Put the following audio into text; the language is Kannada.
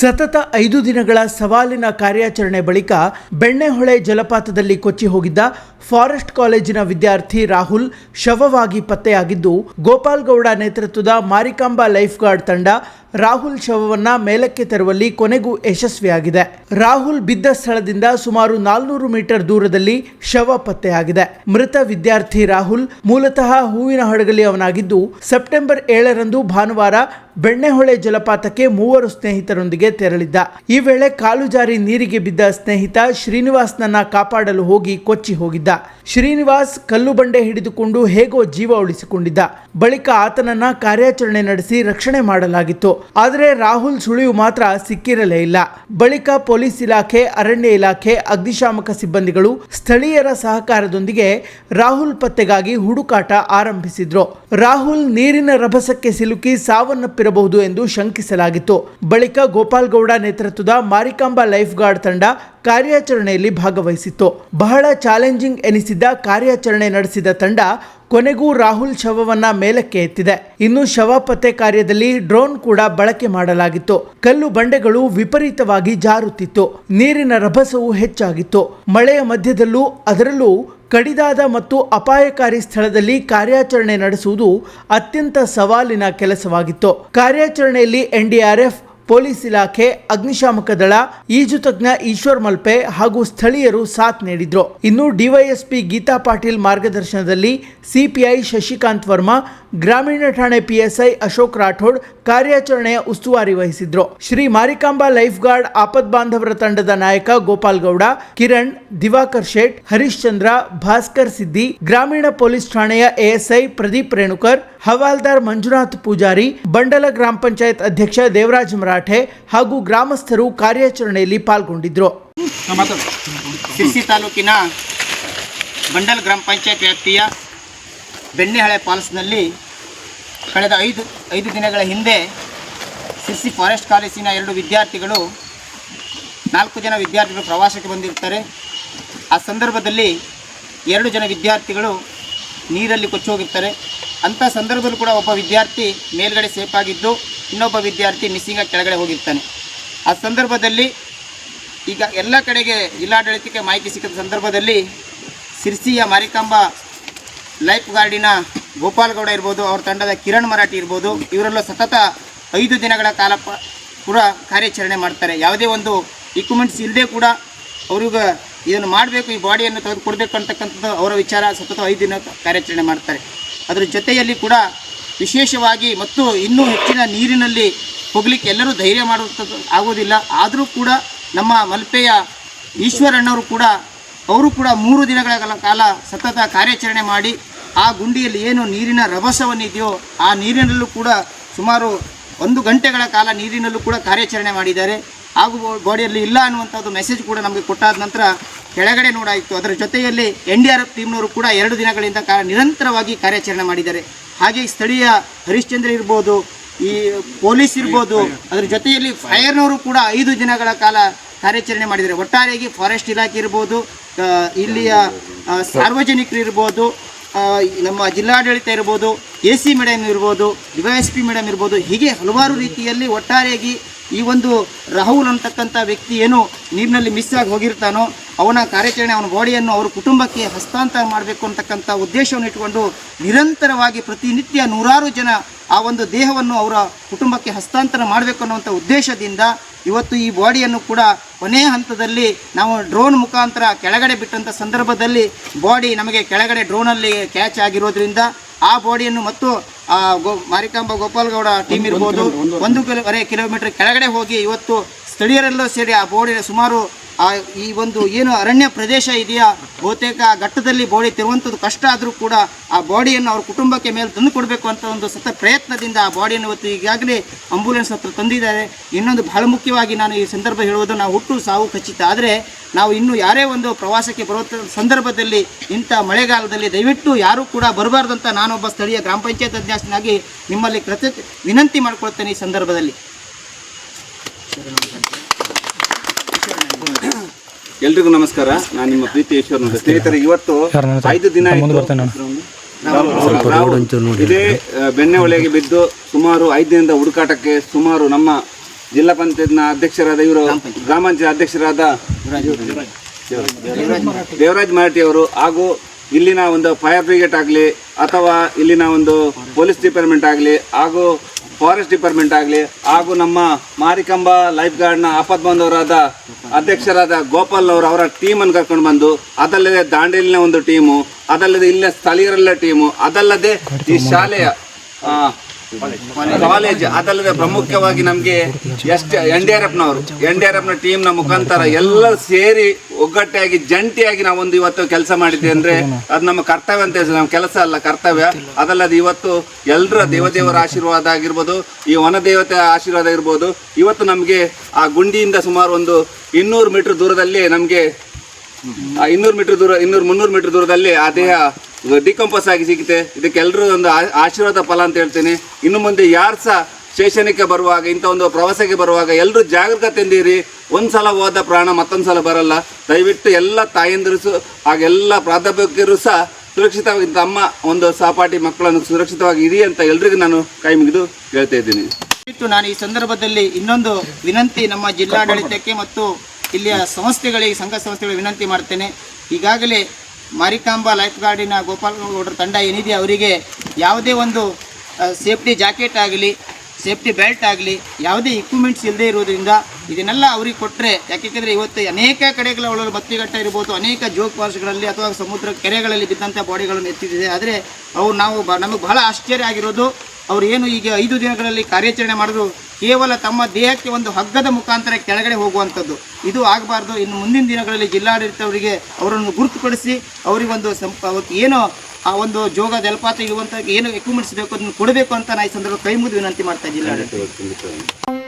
ಸತತ 5 ದಿನಗಳ ಸವಾಲಿನ ಕಾರ್ಯಾಚರಣೆ ಬಳಿಕ ಬೆಣ್ಣೆಹೊಳೆ ಜಲಪಾತದಲ್ಲಿ ಕೊಚ್ಚಿ ಹೋಗಿದ್ದ ಫಾರೆಸ್ಟ್ ಕಾಲೇಜಿನ ವಿದ್ಯಾರ್ಥಿ ರಾಹುಲ್ ಶವವಾಗಿ ಪತ್ತೆಯಾಗಿದ್ದು, ಗೋಪಾಲ್ ಗೌಡ ನೇತೃತ್ವದ ಮಾರಿಕಾಂಬಾ ಲೈಫ್ ಗಾರ್ಡ್ ತಂಡ ರಾಹುಲ್ ಶವವನ್ನ ಮೇಲಕ್ಕೆ ತರುವಲ್ಲಿ ಕೊನೆಗೂ ಯಶಸ್ವಿಯಾಗಿದೆ. ರಾಹುಲ್ ಬಿದ್ದ ಸ್ಥಳದಿಂದ ಸುಮಾರು 400 ಮೀಟರ್ ದೂರದಲ್ಲಿ ಶವ ಪತ್ತೆಯಾಗಿದೆ. ಮೃತ ವಿದ್ಯಾರ್ಥಿ ರಾಹುಲ್ ಮೂಲತಃ ಹೂವಿನ ಹಡಗಲಿ ಅವನಾಗಿದ್ದು, ಸೆಪ್ಟೆಂಬರ್ 7ರಂದು ಭಾನುವಾರ ಬೆಣ್ಣೆಹೊಳೆ ಜಲಪಾತಕ್ಕೆ 3 ಸ್ನೇಹಿತರೊಂದಿಗೆ ತೆರಳಿದ್ದ. ಈ ವೇಳೆ ಕಾಲು ಜಾರಿ ನೀರಿಗೆ ಬಿದ್ದ ಸ್ನೇಹಿತ ಶ್ರೀನಿವಾಸ್ನನ್ನ ಕಾಪಾಡಲು ಹೋಗಿ ಕೊಚ್ಚಿ ಹೋಗಿದ್ದ. ಶ್ರೀನಿವಾಸ್ ಕಲ್ಲು ಬಂಡೆ ಹಿಡಿದುಕೊಂಡು ಹೇಗೋ ಜೀವ ಉಳಿಸಿಕೊಂಡಿದ್ದ. ಬಳಿಕ ಆತನನ್ನ ಕಾರ್ಯಾಚರಣೆ ನಡೆಸಿ ರಕ್ಷಣೆ ಮಾಡಲಾಗಿತ್ತು. ಆದರೆ ರಾಹುಲ್ ಸುಳಿವು ಮಾತ್ರ ಸಿಕ್ಕಿರಲೇ ಇಲ್ಲ. ಬಳಿಕ ಪೊಲೀಸ್ ಇಲಾಖೆ, ಅರಣ್ಯ ಇಲಾಖೆ, ಅಗ್ನಿಶಾಮಕ ಸಿಬ್ಬಂದಿಗಳು ಸ್ಥಳೀಯರ ಸಹಕಾರದೊಂದಿಗೆ ರಾಹುಲ್ ಪತ್ತೆಗಾಗಿ ಹುಡುಕಾಟ ಆರಂಭಿಸಿದ್ರು. ರಾಹುಲ್ ನೀರಿನ ರಭಸಕ್ಕೆ ಸಿಲುಕಿ ಸಾವನ್ನಪ್ಪಿರಬಹುದು ಎಂದು ಶಂಕಿಸಲಾಗಿತ್ತು. ಬಳಿಕ ಗೋಪಾಲ್ ಗೌಡ ನೇತೃತ್ವದ ಮಾರಿಕಾಂಬಾ ಲೈಫ್ ಗಾರ್ಡ್ ತಂಡ ಕಾರ್ಯಾಚರಣೆಯಲ್ಲಿ ಭಾಗವಹಿಸಿತ್ತು. ಬಹಳ ಚಾಲೆಂಜಿಂಗ್ ಎನಿಸಿದ್ದ ಕಾರ್ಯಾಚರಣೆ ನಡೆಸಿದ ತಂಡ ಕೊನೆಗೂ ರಾಹುಲ್ ಶವವನ್ನ ಮೇಲಕ್ಕೆ ಎತ್ತಿದೆ. ಇನ್ನು ಶವ ಪತ್ತೆ ಕಾರ್ಯದಲ್ಲಿ ಡ್ರೋನ್ ಕೂಡ ಬಳಕೆ ಮಾಡಲಾಗಿತ್ತು. ಕಲ್ಲು ಬಂಡೆಗಳು ವಿಪರೀತವಾಗಿ ಜಾರುತ್ತಿತ್ತು. ನೀರಿನ ರಭಸವು ಹೆಚ್ಚಾಗಿತ್ತು. ಮಳೆಯ ಮಧ್ಯದಲ್ಲೂ, ಅದರಲ್ಲೂ ಕಡಿದಾದ ಮತ್ತು ಅಪಾಯಕಾರಿ ಸ್ಥಳದಲ್ಲಿ ಕಾರ್ಯಾಚರಣೆ ನಡೆಸುವುದು ಅತ್ಯಂತ ಸವಾಲಿನ ಕೆಲಸವಾಗಿತ್ತು. ಕಾರ್ಯಾಚರಣೆಯಲ್ಲಿ NDRF, ಪೊಲೀಸ್ ಇಲಾಖೆ, ಅಗ್ನಿಶಾಮಕ ದಳ, ಈಜು ತಜ್ಞ ಈಶ್ವರ್ ಮಲ್ಪೆ ಹಾಗೂ ಸ್ಥಳೀಯರು ಸಾಥ್ ನೀಡಿದ್ರು. ಇನ್ನು ಡಿವೈಎಸ್ಪಿ ಗೀತಾ ಪಾಟೀಲ್ ಮಾರ್ಗದರ್ಶನದಲ್ಲಿ ಸಿಪಿಐ ಶಶಿಕಾಂತ್ ವರ್ಮಾ, ಗ್ರಾಮೀಣ ಠಾಣೆ PSI ಅಶೋಕ್ ರಾಠೋಡ್ ಕಾರ್ಯಾಚರಣೆಯ ಉಸ್ತುವಾರಿ ವಹಿಸಿದ್ರು. ಶ್ರೀ ಮಾರಿಕಾಂಬಾ ಲೈಫ್ ಗಾರ್ಡ್ ಆಪದ್ ಬಾಂಧವರ ತಂಡದ ನಾಯಕ ಗೋಪಾಲ್ ಗೌಡ, ಕಿರಣ್, ದಿವಾಕರ್ ಶೇಟ್, ಹರೀಶ್ ಚಂದ್ರ, ಭಾಸ್ಕರ್ ಸಿದ್ದಿ, ಗ್ರಾಮೀಣ ಪೊಲೀಸ್ ಠಾಣೆಯ ASI ಪ್ರದೀಪ್ ರೇಣುಕರ್, ಹವಾಲ್ದಾರ್ ಮಂಜುನಾಥ್ ಪೂಜಾರಿ, ಬಂಡಲ ಗ್ರಾಮ ಪಂಚಾಯತ್ ಅಧ್ಯಕ್ಷ ದೇವರಾಜ್ ಮರಾಠೆ ಹಾಗೂ ಗ್ರಾಮಸ್ಥರು ಕಾರ್ಯಾಚರಣೆಯಲ್ಲಿ ಪಾಲ್ಗೊಂಡಿದ್ರು. ಸಿರ್ಸಿ ತಾಲೂಕಿನ ಬಂಡಲ್ ಗ್ರಾಮ ಪಂಚಾಯತ್ ವ್ಯಾಪ್ತಿಯ ಬೆಣ್ಣೆಹೊಳೆ ಫಾಲ್ಸ್ನಲ್ಲಿ ಕಳೆದ 5 ದಿನಗಳ ಹಿಂದೆ ಸಿರ್ಸಿ ಫಾರೆಸ್ಟ್ ಕಾಲೇಜಿನ 2 ವಿದ್ಯಾರ್ಥಿಗಳು 4 ಜನ ವಿದ್ಯಾರ್ಥಿಗಳು ಪ್ರವಾಸಕ್ಕೆ ಬಂದಿರ್ತಾರೆ. ಆ ಸಂದರ್ಭದಲ್ಲಿ 2 ಜನ ವಿದ್ಯಾರ್ಥಿಗಳು ನೀರಲ್ಲಿ ಕೊಚ್ಚಿ ಹೋಗಿರ್ತಾರೆ. ಅಂಥ ಸಂದರ್ಭದಲ್ಲೂ ಕೂಡ ಒಬ್ಬ ವಿದ್ಯಾರ್ಥಿ ಮೇಲ್ಗಡೆ ಸೇಫ್ ಆಗಿದ್ದು, ಇನ್ನೊಬ್ಬ ವಿದ್ಯಾರ್ಥಿ ಮಿಸ್ಸಿಂಗಾಗಿ ಕೆಳಗಡೆ ಹೋಗಿರ್ತಾನೆ. ಆ ಸಂದರ್ಭದಲ್ಲಿ ಈಗ ಎಲ್ಲ ಕಡೆಗೆ ಜಿಲ್ಲಾಡಳಿತಕ್ಕೆ ಮಾಹಿತಿ ಸಿಕ್ಕಿದ ಸಂದರ್ಭದಲ್ಲಿ ಸಿರ್ಸಿಯ ಮಾರಿಕಾಂಬಾ ಲೈಫ್ ಗಾರ್ಡಿನ ಗೋಪಾಲ್ ಗೌಡ ಇರ್ಬೋದು, ಅವ್ರ ತಂಡದ ಕಿರಣ್ ಮರಾಠಿ ಇರ್ಬೋದು, ಇವರೆಲ್ಲ ಸತತ 5 ದಿನಗಳ ಕಾಲ ಕೂಡ ಕಾರ್ಯಾಚರಣೆ ಮಾಡ್ತಾರೆ. ಯಾವುದೇ ಒಂದು ಇಕ್ವಿಪ್ಮೆಂಟ್ಸ್ ಇಲ್ಲದೆ ಕೂಡ ಅವ್ರಿಗೆ ಇದನ್ನು ಮಾಡಬೇಕು, ಈ ಬಾಡಿಯನ್ನು ತೆಗೆದುಕೊಡ್ಬೇಕು ಅಂತಕ್ಕಂಥದ್ದು ಅವರ ವಿಚಾರ. ಸತತ 5 ದಿನ ಕಾರ್ಯಾಚರಣೆ ಮಾಡ್ತಾರೆ. ಅದರ ಜೊತೆಯಲ್ಲಿ ಕೂಡ ವಿಶೇಷವಾಗಿ ಮತ್ತು ಇನ್ನೂ ಹೆಚ್ಚಿನ ನೀರಿನಲ್ಲಿ ಹೋಗಲಿಕ್ಕೆ ಎಲ್ಲರೂ ಧೈರ್ಯ ಮಾಡುವಂಥದ್ದು ಆಗೋದಿಲ್ಲ. ಆದರೂ ಕೂಡ ನಮ್ಮ ಮಲ್ಪೆಯ ಈಶ್ವರಣ್ಣವರು ಕೂಡ ಅವರು ಕೂಡ 3 ದಿನಗಳ ಕಾಲ ಸತತ ಕಾರ್ಯಾಚರಣೆ ಮಾಡಿ ಆ ಗುಂಡಿಯಲ್ಲಿ ಏನು ನೀರಿನ ರಭಸವನ್ನಿದೆಯೋ ಆ ನೀರಿನಲ್ಲೂ ಕೂಡ ಸುಮಾರು 1 ಗಂಟೆಗಳ ಕಾಲ ನೀರಿನಲ್ಲೂ ಕೂಡ ಕಾರ್ಯಾಚರಣೆ ಮಾಡಿದ್ದಾರೆ. ಹಾಗೂ ಬಾಡಿಯಲ್ಲಿ ಇಲ್ಲ ಅನ್ನುವಂಥದ್ದು ಮೆಸೇಜ್ ಕೂಡ ನಮಗೆ ಕೊಟ್ಟಾದ ನಂತರ ಕೆಳಗಡೆ ನೋಡಾಯಿತು. ಅದರ ಜೊತೆಯಲ್ಲಿ NDRF ಟೀಮ್ನವರು ಕೂಡ 2 ದಿನಗಳಿಂದ ನಿರಂತರವಾಗಿ ಕಾರ್ಯಾಚರಣೆ ಮಾಡಿದ್ದಾರೆ. ಹಾಗೆ ಸ್ಥಳೀಯ ಹರಿಶ್ಚಂದ್ರ ಇರ್ಬೋದು, ಈ ಪೊಲೀಸ್ ಇರ್ಬೋದು, ಅದರ ಜೊತೆಯಲ್ಲಿ ಫೈರ್ನವರು ಕೂಡ 5 ದಿನಗಳ ಕಾಲ ಕಾರ್ಯಾಚರಣೆ ಮಾಡಿದ್ದಾರೆ. ಒಟ್ಟಾರೆಯಾಗಿ ಫಾರೆಸ್ಟ್ ಇಲಾಖೆ ಇರ್ಬೋದು, ಇಲ್ಲಿಯ ಸಾರ್ವಜನಿಕರು ಇರ್ಬೋದು, ನಮ್ಮ ಜಿಲ್ಲಾಡಳಿತ ಇರ್ಬೋದು, AC ಮೇಡಮ್ ಇರ್ಬೋದು, DYSP ಮೇಡಮ್ ಇರ್ಬೋದು, ಹೀಗೆ ಹಲವಾರು ರೀತಿಯಲ್ಲಿ ಒಟ್ಟಾರೆಯಾಗಿ ಈ ಒಂದು ರಾಹುಲ್ ಅಂತಕ್ಕಂಥ ವ್ಯಕ್ತಿ ಏನು ನೀರಿನಲ್ಲಿ ಮಿಸ್ ಆಗಿ ಹೋಗಿರ್ತಾನೋ ಅವನ ಕಾರ್ಯಾಚರಣೆ, ಅವನ ಬಾಡಿಯನ್ನು ಅವ್ರ ಕುಟುಂಬಕ್ಕೆ ಹಸ್ತಾಂತರ ಮಾಡಬೇಕು ಅಂತಕ್ಕಂಥ ಉದ್ದೇಶವನ್ನು ಇಟ್ಟುಕೊಂಡು ನಿರಂತರವಾಗಿ ಪ್ರತಿನಿತ್ಯ 100 ಜನ ಆ ಒಂದು ದೇಹವನ್ನು ಅವರ ಕುಟುಂಬಕ್ಕೆ ಹಸ್ತಾಂತರ ಮಾಡಬೇಕು ಅನ್ನುವಂಥ ಉದ್ದೇಶದಿಂದ ಇವತ್ತು ಈ ಬಾಡಿಯನ್ನು ಕೂಡ ಕೊನೆಯ ಹಂತದಲ್ಲಿ ನಾವು ಡ್ರೋನ್ ಮುಖಾಂತರ ಕೆಳಗಡೆ ಬಿಟ್ಟಂಥ ಸಂದರ್ಭದಲ್ಲಿ ಬಾಡಿ ನಮಗೆ ಕೆಳಗಡೆ ಡ್ರೋನಲ್ಲಿ ಕ್ಯಾಚ್ ಆಗಿರೋದ್ರಿಂದ ಆ ಬಾಡಿಯನ್ನು ಮತ್ತು ಮಾರಿಕಾಂಬಾ ಗೋಪಾಲ್ ಗೌಡ ಟೀಮ್ ಇರ್ಬೋದು 1.5 ಕಿಲೋಮೀಟರ್ ಕೆಳಗಡೆ ಹೋಗಿ ಇವತ್ತು ಸ್ಥಳೀಯರೆಲ್ಲೂ ಸೇರಿ ಆ ಬಾಡಿನ ಸುಮಾರು ಈ ಒಂದು ಏನು ಅರಣ್ಯ ಪ್ರದೇಶ ಇದೆಯಾ, ಬಹುತೇಕ ಘಟ್ಟದಲ್ಲಿ ಬಾಡಿ ತಿರುವಂಥದ್ದು ಕಷ್ಟ ಆದರೂ ಕೂಡ ಆ ಬಾಡಿಯನ್ನು ಅವ್ರ ಕುಟುಂಬಕ್ಕೆ ಮೇಲೆ ತಂದು ಕೊಡಬೇಕು ಅಂತ ಒಂದು ಸತತ ಪ್ರಯತ್ನದಿಂದ ಆ ಬಾಡಿಯನ್ನು ಇವತ್ತು ಈಗಾಗಲೇ ಆಂಬುಲೆನ್ಸ್ ಹತ್ರ ತಂದಿದ್ದಾರೆ. ಇನ್ನೊಂದು ಬಹಳ ಮುಖ್ಯವಾಗಿ ನಾನು ಈ ಸಂದರ್ಭ ಹೇಳುವುದು, ನಾವು ಹುಟ್ಟು ಸಾವು ಖಚಿತ, ಆದರೆ ನಾವು ಇನ್ನೂ ಯಾರೇ ಒಂದು ಪ್ರವಾಸಕ್ಕೆ ಬರೋ ಸಂದರ್ಭದಲ್ಲಿ ಇಂಥ ಮಳೆಗಾಲದಲ್ಲಿ ದಯವಿಟ್ಟು ಯಾರೂ ಕೂಡ ಬರಬಾರ್ದಂತ ನಾನೊಬ್ಬ ಸ್ಥಳೀಯ ಗ್ರಾಮ ಪಂಚಾಯತ್ ಅಧ್ಯಕ್ಷನಾಗಿ ನಿಮ್ಮಲ್ಲಿ ವಿನಂತಿ ಮಾಡಿಕೊಳ್ತೇನೆ. ಈ ಸಂದರ್ಭದಲ್ಲಿ ಎಲ್ರಿಗೂ ನಮಸ್ಕಾರ. ನಾನು ನಿಮ್ಮ ಪ್ರೀತಿ ಈಶ್ವರ್. ಸ್ನೇಹಿತರೆ, ಇವತ್ತು 5 ದಿನ ಇದೇ ಬೆಣ್ಣೆಹೊಳೆಗೆ ಬಿದ್ದು ಸುಮಾರು 5 ದಿನದ ಹುಡುಕಾಟಕ್ಕೆ ಸುಮಾರು ನಮ್ಮ ಜಿಲ್ಲಾ ಪಂಚಾಯತ್ನ ಅಧ್ಯಕ್ಷರಾದ ಇವರು ಗ್ರಾಮ ಪಂಚಾಯತ್ ಅಧ್ಯಕ್ಷರಾದ ದೇವರಾಜ್ ಮರಾಠಿ ಅವರು, ಹಾಗೂ ಇಲ್ಲಿನ ಒಂದು ಫೈರ್ ಬ್ರಿಗೇಡ್ ಆಗಲಿ ಅಥವಾ ಇಲ್ಲಿನ ಒಂದು ಪೊಲೀಸ್ ಡಿಪಾರ್ಟ್ಮೆಂಟ್ ಆಗಲಿ ಹಾಗೂ ಫಾರೆಸ್ಟ್ ಡಿಪಾರ್ಟ್ಮೆಂಟ್ ಆಗಲಿ ಹಾಗೂ ನಮ್ಮ ಮಾರಿಕಂಬ ಲೈಫ್ ಗಾರ್ಡ್ನ ಆಪತ್ ಬಂದವರಾದ ಅಧ್ಯಕ್ಷರಾದ ಗೋಪಾಲ್ ಅವರು ಅವರ ಟೀಮನ್ನು ಕರ್ಕೊಂಡು ಬಂದು, ಅದಲ್ಲದೆ ದಾಂಡೇಲಿನ ಒಂದು ಟೀಮು, ಅದಲ್ಲದೆ ಇಲ್ಲಿನ ಸ್ಥಳೀಯರೆಲ್ಲ ಟೀಮು, ಅದಲ್ಲದೆ ಈ ಶಾಲೆಯ ಕಾಲೇಜ್, ಅದಲ್ಲದೆ ಪ್ರಮುಖವಾಗಿ ನಮಗೆ ಎನ್ ಡಿ ಆರ್ ಎಫ್ನ ಟೀಮ್ನ ಮುಖಾಂತರ ಎಲ್ಲ ಸೇರಿ ಒಗ್ಗಟ್ಟಾಗಿ ಜಂಟಿಯಾಗಿ ನಾವೊಂದು ಇವತ್ತು ಕೆಲಸ ಮಾಡಿದ್ದೆ ಅಂದರೆ ಅದು ನಮ್ಮ ಕರ್ತವ್ಯ ಅಂತ ಹೇಳಿ, ನಮ್ಮ ಕೆಲಸ ಅಲ್ಲ ಕರ್ತವ್ಯ. ಅದಲ್ಲದೆ ಇವತ್ತು ಎಲ್ಲರ ದೇವದೇವರ ಆಶೀರ್ವಾದ ಆಗಿರ್ಬೋದು, ಈ ವನದೇವತೆ ಆಶೀರ್ವಾದ ಇರ್ಬೋದು. ಇವತ್ತು ನಮಗೆ ಆ ಗುಂಡಿಯಿಂದ ಸುಮಾರು ಒಂದು 200 ಮೀಟರ್ ದೂರದಲ್ಲಿ ನಮಗೆ 300 ಮೀಟರ್ ದೂರದಲ್ಲಿ ಆ ದೇಹ ಡಿಕಂಪೋಸ್ ಆಗಿ ಸಿಗುತ್ತೆ. ಇದಕ್ಕೆಲ್ಲರೂ ಒಂದು ಆಶೀರ್ವಾದ ಫಲ ಅಂತ ಹೇಳ್ತೀನಿ. ಇನ್ನು ಮುಂದೆ ಯಾರು ಸಹ ಸ್ಟೇಷನ್ಗೆ ಬರುವಾಗ, ಇಂಥ ಒಂದು ಪ್ರವಾಸಕ್ಕೆ ಬರುವಾಗ ಎಲ್ಲರೂ ಜಾಗರೂಕತೆಯಿಂದಿರಿ. ಒಂದು ಸಲ ಹೋದ ಪ್ರಾಣ ಮತ್ತೊಂದು ಸಲ ಬರಲ್ಲ. ದಯವಿಟ್ಟು ಎಲ್ಲ ತಾಯಂದಿರು ಹಾಗೆಲ್ಲ ಪ್ರಾಧ್ಯಾಪಕರು ಸಹ ಸುರಕ್ಷಿತವಾಗಿ ತಮ್ಮ ಒಂದು ಸಹಪಾಠಿ ಮಕ್ಕಳನ್ನು ಸುರಕ್ಷಿತವಾಗಿ ಇರಿ ಅಂತ ಎಲ್ರಿಗೂ ನಾನು ಕೈ ಮುಗಿದು ಹೇಳ್ತಾ ಇದ್ದೀನಿ. ನಾನು ಈ ಸಂದರ್ಭದಲ್ಲಿ ಇನ್ನೊಂದು ವಿನಂತಿ ನಮ್ಮ ಜಿಲ್ಲಾಡಳಿತಕ್ಕೆ ಮತ್ತು ಇಲ್ಲಿಯ ಸಂಸ್ಥೆಗಳಿಗೆ, ಸಂಘ ಸಂಸ್ಥೆಗಳಿಗೆ ವಿನಂತಿ ಮಾಡ್ತೇನೆ. ಈಗಾಗಲೇ ಮಾರಿಕಾಂಬ ಲೈಫ್ ಗಾರ್ಡಿನ ಗೋಪಾಲ್ ಗೌಡರ ತಂಡ ಏನಿದೆ ಅವರಿಗೆ ಯಾವುದೇ ಒಂದು ಸೇಫ್ಟಿ ಜಾಕೆಟ್ ಆಗಲಿ, ಸೇಫ್ಟಿ ಬೆಲ್ಟ್ ಆಗಲಿ, ಯಾವುದೇ ಇಕ್ವಿಪ್ಮೆಂಟ್ಸ್ ಇಲ್ಲದೆ ಇರೋದ್ರಿಂದ ಇದನ್ನೆಲ್ಲ ಅವ್ರಿಗೆ ಕೊಟ್ಟರೆ, ಯಾಕೆಂದರೆ ಇವತ್ತು ಅನೇಕ ಕಡೆಗಳಲ್ಲಿ ಬತ್ತಿಘಟ್ಟ ಇರ್ಬೋದು, ಅನೇಕ ಜೋಗ್ ಫಾಲ್ಸ್ಗಳಲ್ಲಿ ಅಥವಾ ಸಮುದ್ರ ಕೆರೆಗಳಲ್ಲಿ ಬಿದ್ದಂಥ ಬಾಡಿಗಳನ್ನು ಎತ್ತಿದೆ. ಆದರೆ ಅವು ನಮಗೆ ಬಹಳ ಆಶ್ಚರ್ಯ ಆಗಿರೋದು, ಅವರು ಏನು ಈಗ 5 ದಿನಗಳಲ್ಲಿ ಕಾರ್ಯಾಚರಣೆ ಮಾಡಿದ್ರು ಕೇವಲ ತಮ್ಮ ದೇಹಕ್ಕೆ ಒಂದು ಹಗ್ಗದ ಮುಖಾಂತರ ಕೆಳಗಡೆ ಹೋಗುವಂಥದ್ದು. ಇದು ಆಗಬಾರ್ದು. ಇನ್ನು ಮುಂದಿನ ದಿನಗಳಲ್ಲಿ ಜಿಲ್ಲಾಡಳಿತವರಿಗೆ ಅವರನ್ನು ಗುರುತುಪಡಿಸಿ ಅವರಿಗೊಂದು ಏನೋ ಆ ಒಂದು ಜೋಗ ಜಲಪಾತ ಇರುವಂಥ ಏನು ಎಕ್ವಿಪ್ಮೆಂಟ್ಸ್ ಬೇಕು ಅದನ್ನು ಕೊಡಬೇಕು ಅಂತ ನಾನು ಈ ಸಂದರ್ಭ ಕೈ ಮುಗಿದು ವಿನಂತಿ ಮಾಡ್ತಾ ಜಿಲ್ಲಾಡಳಿತ.